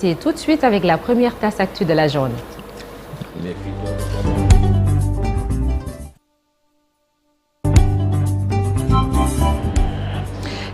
C'est tout de suite avec la première tasse actu de la journée.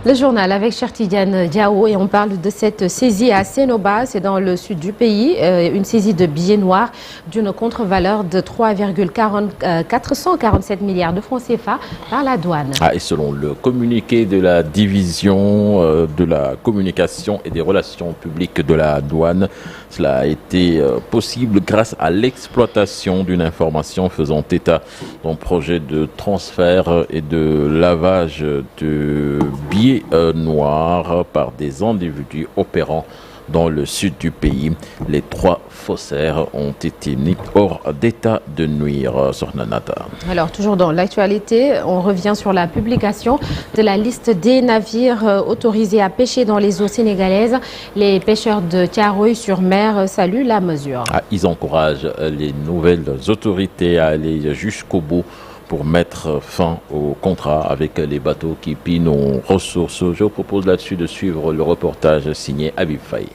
Le journal avec Chertidiane Diao et on parle de cette saisie à Sénoba, c'est dans le sud du pays, une saisie de billets noirs d'une contre-valeur de 447 milliards de francs CFA par la douane. Et selon le communiqué de la division de la communication et des relations publiques de la douane, cela a été possible grâce à l'exploitation d'une information faisant état d'un projet de transfert et de lavage de billets noirs par des individus opérant dans le sud du pays. Les 3 faussaires ont été mis hors d'état de nuire sur Nanata. Alors, toujours dans l'actualité, on revient sur la publication de la liste des navires autorisés à pêcher dans les eaux sénégalaises. Les pêcheurs de Thiaroye-sur-Mer saluent la mesure. Ils encouragent les nouvelles autorités à aller jusqu'au bout pour mettre fin au contrat avec les bateaux qui pillent nos ressources. Je vous propose là-dessus de suivre le reportage signé Habib Faye.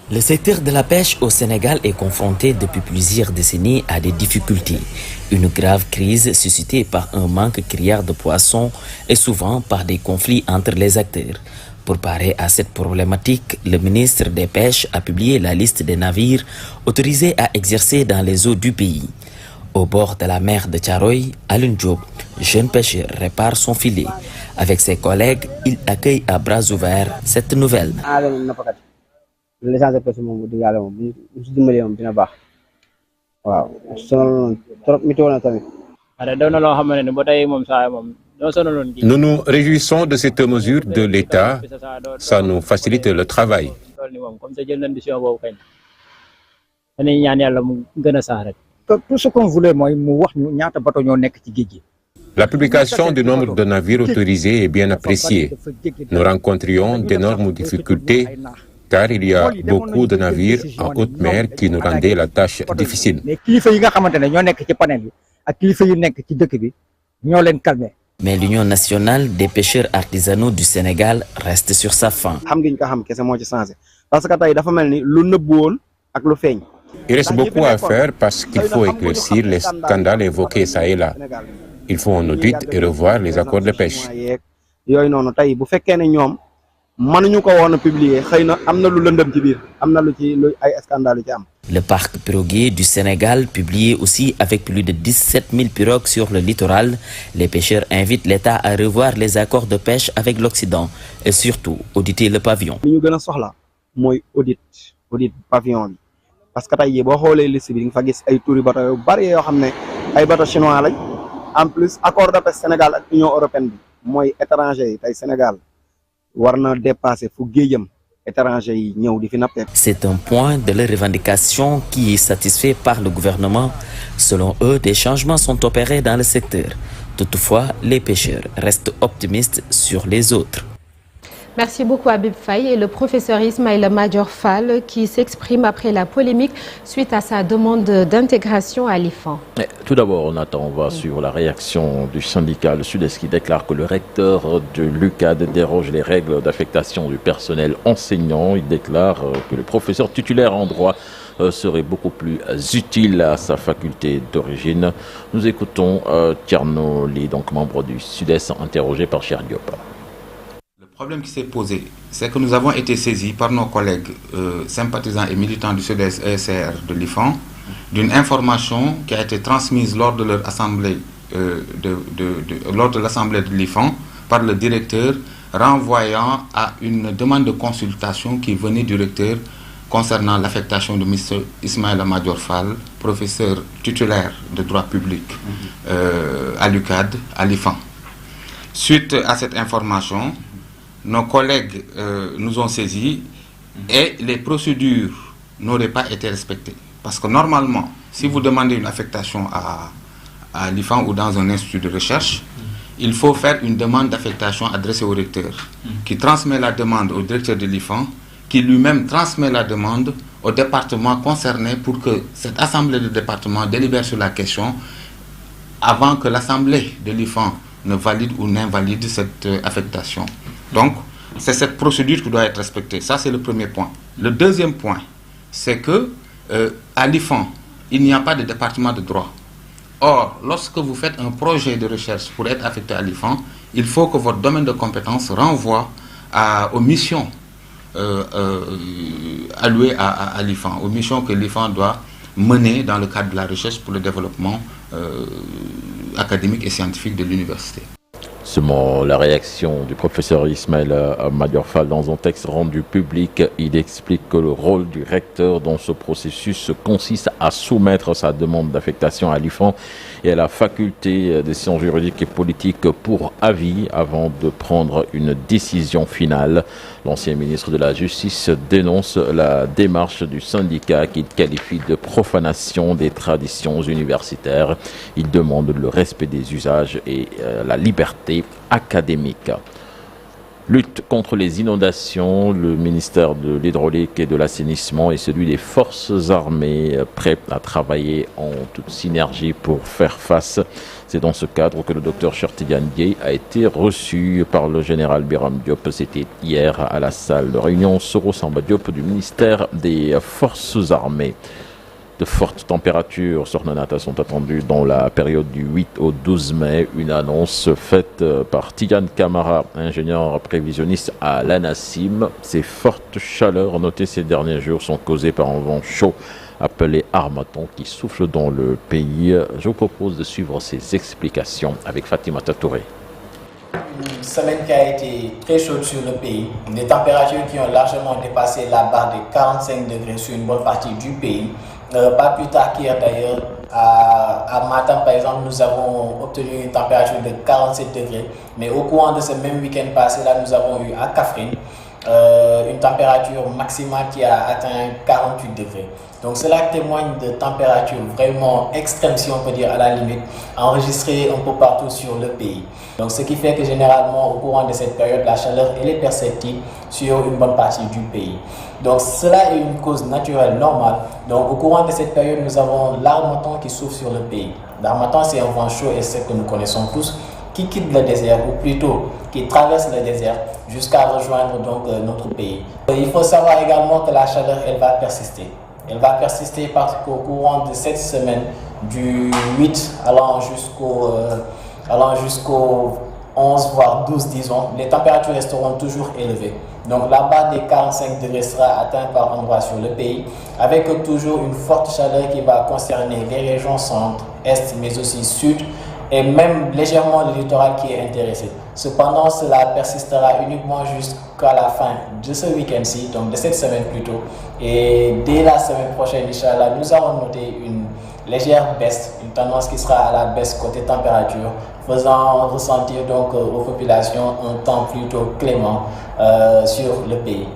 Le secteur de la pêche au Sénégal est confronté depuis plusieurs décennies à des difficultés. Une grave crise suscitée par un manque criard de poissons et souvent par des conflits entre les acteurs. Pour parer à cette problématique, le ministre des Pêches a publié la liste des navires autorisés à exercer dans les eaux du pays. Au bord de la mer de Thiaroye, Alun Diop, jeune pêcheur, répare son filet. Avec ses collègues, il accueille à bras ouverts cette nouvelle. Nous nous réjouissons de cette mesure de l'État. Ça nous facilite le travail. Tout ce qu'on voulait, La publication du nombre de navires autorisés est bien appréciée. Nous rencontrions d'énormes difficultés car il y a beaucoup de navires en haute mer qui nous rendaient la tâche difficile. Mais l'Union nationale des pêcheurs artisanaux du Sénégal reste sur sa faim. Il reste beaucoup à faire parce qu'il faut éclaircir les scandales évoqués ça et là. Il faut un audit et revoir les accords de pêche. Le parc piroguier du Sénégal, publié aussi avec plus de 17 000 pirogues sur le littoral, les pêcheurs invitent l'État à revoir les accords de pêche avec l'Occident et surtout auditer le pavillon. Parce que tey boo xoolee liste bi di nga fa gis ay turi bateau yu bari yoo xam ne ay bateau chinois lañ en plus accord de pêche Sénégal ak Union européenne bi mooy étranger yi tey Sénégal war na dépasser fu géejam étranger yi ñëw di fi nappee. C'est un point de leur revendication qui est satisfait par le gouvernement. Selon eux, des changements sont opérés dans le secteur. Toutefois, les pêcheurs restent optimistes sur les autres. Merci beaucoup Habib Faye et le professeur Ismaïla Madior Fall qui s'exprime après la polémique suite à sa demande d'intégration à l'IFAN. Tout d'abord, Nathan, on va suivre la réaction du syndicat Le Sud-Est qui déclare que le recteur de l'UCAD déroge les règles d'affectation du personnel enseignant. Il déclare que le professeur titulaire en droit serait beaucoup plus utile à sa faculté d'origine. Nous écoutons Tierno Ly, donc membre du Sud-Est, interrogé par Cher Diop. Le problème qui s'est posé, c'est que nous avons été saisis par nos collègues sympathisants et militants du Sud-Est ESR de l'IFAN d'une information qui a été transmise lors de leur assemblée, lors de l'assemblée de l'IFAN par le directeur, renvoyant à une demande de consultation qui venait du recteur concernant l'affectation de M. Ismaïla Madior Fall, professeur titulaire de droit public à l'UCAD, à l'IFAN. Suite à cette information, nos collègues nous ont saisis et les procédures n'auraient pas été respectées. Parce que normalement, si vous demandez une affectation à l'IFAN ou dans un institut de recherche, il faut faire une demande d'affectation adressée au recteur, qui transmet la demande au directeur de l'IFAN, qui lui-même transmet la demande au département concerné pour que cette assemblée de département délibère sur la question avant que l'assemblée de l'IFAN ne valide ou n'invalide cette affectation. Donc, C'est cette procédure qui doit être respectée. Ça, c'est le premier point. Le deuxième point, c'est que à l'IFAN, il n'y a pas de département de droit. Or, lorsque vous faites un projet de recherche pour être affecté à l'IFAN, il faut que votre domaine de compétence renvoie aux missions allouées à l'IFAN, aux missions que l'IFAN doit mener dans le cadre de la recherche pour le développement académique et scientifique de l'université. Seulement la réaction du professeur Ismaël Madior Fall dans un texte rendu public, il explique que le rôle du recteur dans ce processus consiste à soumettre sa demande d'affectation à l'IFAN et à la faculté des sciences juridiques et politiques pour avis avant de prendre une décision finale. L'ancien ministre de la Justice dénonce la démarche du syndicat qu'il qualifie de profanation des traditions universitaires. Il demande le respect des usages et la liberté académique. Lutte contre les inondations, le ministère de l'Hydraulique et de l'Assainissement et celui des Forces armées prêts à travailler en toute synergie pour faire face. C'est dans ce cadre que le docteur Cheikh Tidiane Dièye a été reçu par le général Biram Diop. C'était hier à la salle de réunion Soro Samba Diop du ministère des Forces armées. De fortes températures sur Nanata sont attendues dans la période du 8 au 12 mai. Une annonce faite par Tidiane Camara, ingénieur prévisionniste à l'ANACIM. Ces fortes chaleurs notées ces derniers jours sont causées par un vent chaud appelé Harmattan qui souffle dans le pays. Je vous propose de suivre ces explications avec Fatimata Touré. Une semaine qui a été très chaude sur le pays. Des températures qui ont largement dépassé la barre de 45 degrés sur une bonne partie du pays. Pas plus tard qu'hier d'ailleurs, à Matam par exemple, nous avons obtenu une température de 47 degrés. Mais au courant de ce même week-end passé, là, nous avons eu à Kaffrine une température maximale qui a atteint 48 degrés. Donc cela témoigne de températures vraiment extrêmes, si on peut dire à la limite, enregistrées un peu partout sur le pays. Donc ce qui fait que généralement au courant de cette période, la chaleur elle est perceptible sur une bonne partie du pays. Donc cela est une cause naturelle normale. Donc au courant de cette période, nous avons l'harmattan qui souffle sur le pays. L'harmattan c'est un vent chaud et c'est que nous connaissons tous, qui quitte le désert, ou plutôt qui traverse le désert jusqu'à rejoindre donc notre pays. Il faut savoir également que la chaleur elle va persister. Elle va persister parce qu'au courant de cette semaine, du 8 allant jusqu'au 11 voire 12 disons, les températures resteront toujours élevées. Donc la barre des 45 degrés sera atteinte par endroits sur le pays, avec toujours une forte chaleur qui va concerner les régions centre, est, mais aussi sud, et même légèrement le littoral qui est intéressé. Cependant, cela persistera uniquement jusqu'à la fin de ce week-end-ci, donc de cette semaine plutôt. Et dès la semaine prochaine, Inch'Allah, nous allons noter une légère baisse, une tendance qui sera à la baisse côté température, faisant ressentir donc aux populations un temps plutôt clément sur le pays.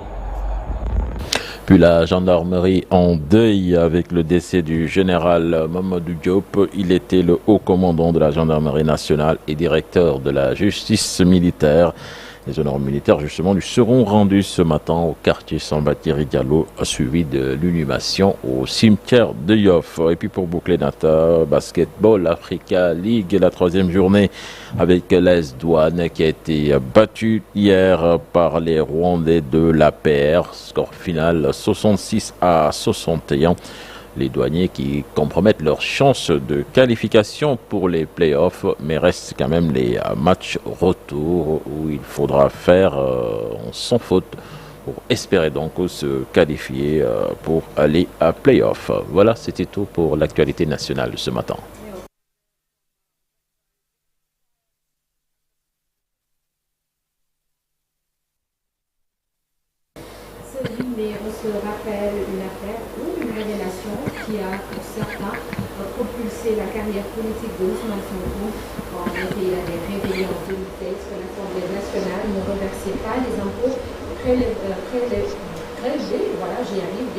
Puis la gendarmerie en deuil avec le décès du général Mamadou Diop. Il était le haut commandant de la gendarmerie nationale et directeur de la justice militaire. Les honneurs militaires, justement, lui seront rendus ce matin au quartier Sambati Diallo, suivi de l'inhumation au cimetière de Yoff. Et puis pour boucler Nata, basketball, Africa League, la troisième journée avec l'AS Douane qui a été battue hier par les Rwandais de l'APR. Score final 66-61. Les douaniers qui compromettent leurs chances de qualification pour les playoffs, mais restent quand même les matchs retour où il faudra faire sans faute pour espérer donc se qualifier pour aller à playoffs. Voilà, c'était tout pour l'actualité nationale ce matin. On se rappelle une affaire ou une révélation qui a, pour certains, propulsé la carrière politique de Ousmane Sonko. En effet, il avait révélé en 2016 que l'Assemblée nationale ne reversait pas les impôts prélevés, voilà, j'y arrive, des